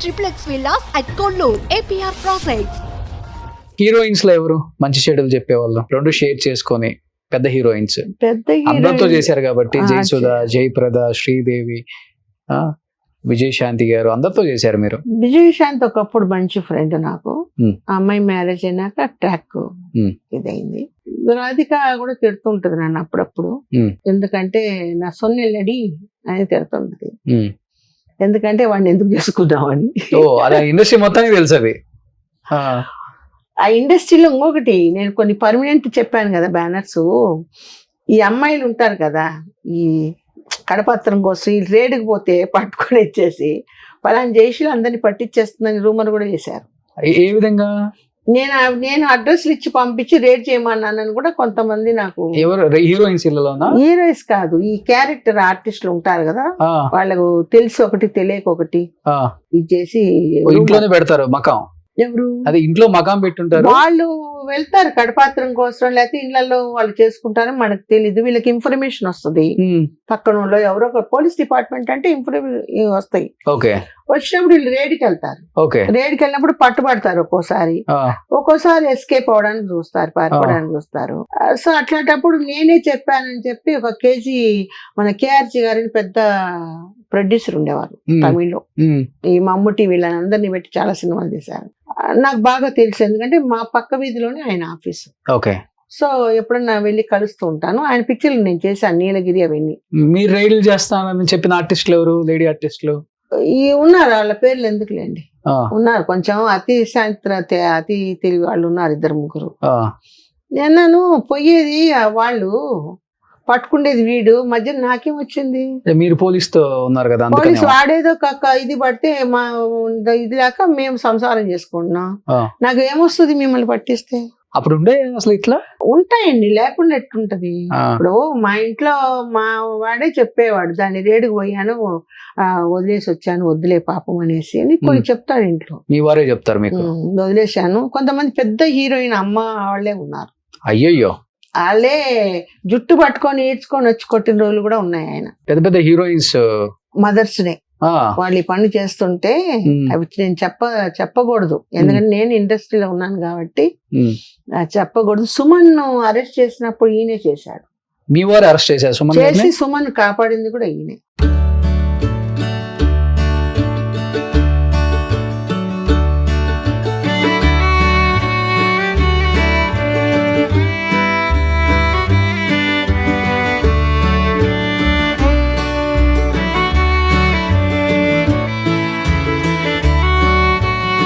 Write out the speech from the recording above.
triplex villas at Kollur, APR Projects. Heroines లో ఎవరు మంచి చెడులు చెప్పేవాళ్ళు? రెండు షేర్ చేసుకొని పెద్ద హీరోయిన్స్ అందరితో చేశారు కాబట్టి, జయసుధ, జయప్రద, శ్రీదేవి, విజయశాంతి గారు అందరితో చేశారు మీరు. విజయశాంతి ఒకప్పుడు మంచి ఫ్రెండ్ నాకు. ఆ అమ్మాయి మ్యారేజ్ అయినాక ట్రాక్ ఇదైంది. రాధిక కూడా తిడుతుంటది నన్ను అప్పుడప్పుడు, ఎందుకంటే నా సొన్నెల్లడి అని తిడుతుంటది, ఎందుకంటే వాడిని ఎందుకు చేసుకుందామని. ఇండస్ట్రీ మొత్తానికి తెలుసు అది. ఆ ఇండస్ట్రీలో ఇంకొకటి, నేను కొన్ని పర్మనెంట్ చెప్పాను కదా బ్యానర్స్, ఈ అమ్మాయిలు ఉంటారు కదా, ఈ కడపత్రం కోసం ఈ రేడుకు పోతే పట్టుకొని ఇచ్చేసి పలానా జయశీల అందరినీ పట్టించేస్తుందని రూమర్ కూడా చేశారు. ఏ విధంగా? నేను అడ్రస్లు ఇచ్చి పంపించి రేడ్ చేయమన్నానని కూడా కొంతమంది నాకు. ఎవరు? హీరోయిన్స్? హీరోయిన్స్ కాదు, ఈ క్యారెక్టర్ ఆర్టిస్టులు ఉంటారు కదా, వాళ్ళకు తెలిసి ఒకటి తెలియక ఒకటి ఇచ్చేసి ఇంట్లోనే పెడతారు మకాం. ఎవరు? అది ఇంట్లో మకాం పెట్టుంటారు, వాళ్ళు వెళ్తారు కడపాత్రం కోసం, లేకపోతే ఇళ్లలో వాళ్ళు చేసుకుంటారని మనకు తెలీదు. వీళ్ళకి ఇన్ఫర్మేషన్ వస్తుంది, పక్కన వాళ్ళు ఎవరో పోలీస్ డిపార్ట్మెంట్ అంటే ఇన్ఫర్మేషన్ వస్తాయి. వచ్చినప్పుడు వీళ్ళు రేడికి వెళ్తారు. రేడికి వెళ్ళినప్పుడు పట్టుబడతారు, ఒక్కోసారి ఎస్కేప్ అవడానికి చూస్తారు, పారిపోవడానికి చూస్తారు. సో అట్లాంటప్పుడు నేనే చెప్పానని చెప్పి ఒక కేజీ మన కేఆర్జీ గారిని పెద్ద ప్రొడ్యూసర్ ఉండేవారు తమిళ్లో, ఈ మమ్ముటి వీళ్ళని అందరినీ పెట్టి చాలా సినిమాలు తీశారు. నాకు బాగా తెలుసు, ఎందుకంటే మా పక్క వీధిలోనే ఆయన ఆఫీస్. సో ఎప్పుడన్నా వెళ్ళి కలుస్తూ ఉంటాను. ఆయన పిక్చర్లు నేను చేశాను, నీలగిరి అవన్నీ. మీరు రైడ్లు చేస్తానని చెప్పిన ఆర్టిస్టులు ఎవరు? లేడీ ఆర్టిస్టులు ఉన్నారు, వాళ్ళ పేర్లు ఎందుకులేండి, ఉన్నారు కొంచెం అతి తెలివి వాళ్ళు ఉన్నారు, 2-3. నేను పోయేది వాళ్ళు పట్టుకుండేది, వీడు మధ్య నాకేం వచ్చింది? మీరు పోలీసుతో ఉన్నారు కదా, పోలీసు వాడేదో ఇది పడితే మా ఇది లేక మేము సంసారం చేసుకుంటున్నాం, నాకు ఏమొస్తుంది మిమ్మల్ని పట్టిస్తే? అప్పుడు ఉండే అసలు ఇట్లా ఉంటాయండి, లేకుండా ఎట్టుంటది. ఇప్పుడు మా ఇంట్లో మా వాడే చెప్పేవాడు, దాన్ని రేడుకు పోయాను, వదిలేసి వచ్చాను, వద్దులే పాపం అనేసి అని కొన్ని చెప్తాడు ఇంట్లో. మీ వారే చెప్తారు మీకు? వదిలేశాను. కొంతమంది పెద్ద హీరోయిన్ అమ్మ వాళ్ళే ఉన్నారు. అయ్యయ్యో, వాళ్ళే జుట్టు పట్టుకొని ఈడ్చుకొని వచ్చి కొట్టిన రోజులు కూడా ఉన్నాయి. ఆయన పెద్ద పెద్ద హీరోయిన్స్ మదర్స్ డే వాళ్ళు ఈ పని చేస్తుంటే అవి నేను చెప్పకూడదు, ఎందుకంటే నేను ఇండస్ట్రీలో ఉన్నాను కాబట్టి చెప్పకూడదు. సుమన్ అరెస్ట్ చేసినప్పుడు ఈయనే చేశాడు. మీ వారు అరెస్ట్ చేశారు? చేసి సుమన్ కాపాడింది కూడా ఈయనే.